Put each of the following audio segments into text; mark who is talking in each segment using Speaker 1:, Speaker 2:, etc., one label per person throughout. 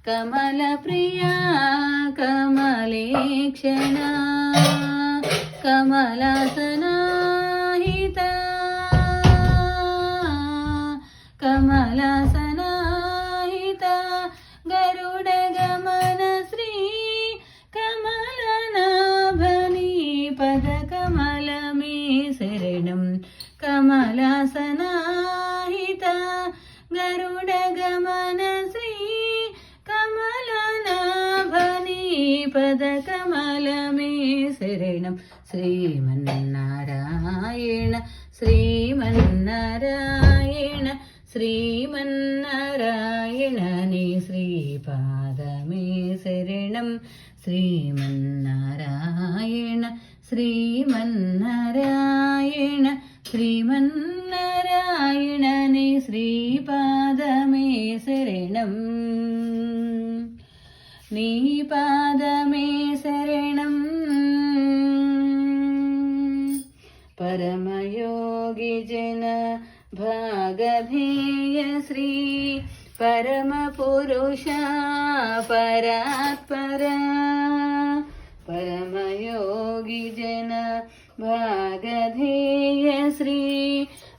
Speaker 1: कमलप्रिया कमलेक्षणा कमलासनाहिता कमलासनाहिता गरुडगमन श्री कमलनाभनी पदकमलमे शरणं कमलासनाहिता गरुडगमन श्री कमलनाभनी पदकमलमे शरणं श्रीमन्नारायण श्रीमन्नारायण श्रीमन्नारायण नी श्रीपादमे शरणं श्रीमन्नारायण श्रीमन्नारायण श्रीमन्नारायण नी श्रीपादमे शरणं नी पादमे शरणं परमयोगी जन भागधेय श्री परमपुरुषा परात्परा परमयोगी जन भागधेय श्री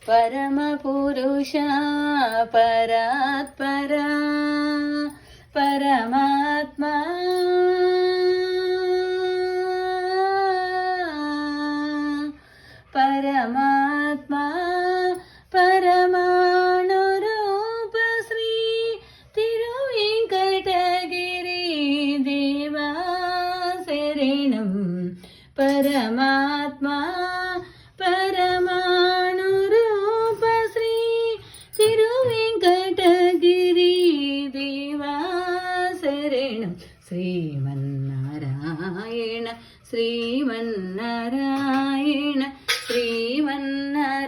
Speaker 1: परमपुरुषा परात्परा परमात्मा परमात्मा परमाणुरूप श्री तिरुवेंकटगिरि देवा शरणं परमात्मा परमाणुरूप श्री तिरुवेंकटगिरि देवा शरणं श्रीमन्नारायण श्रीमन्नारायण श्रीमन्नारायण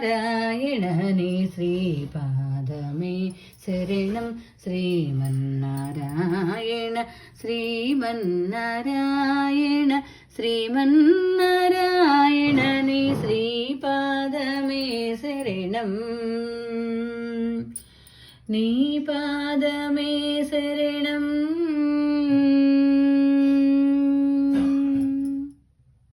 Speaker 1: नी श्रीपादमे शरणं श्रीमन्नारायण श्रीमन्नारायण श्रीमन्नारायण नी श्रीपादमे शरणं नी पादमे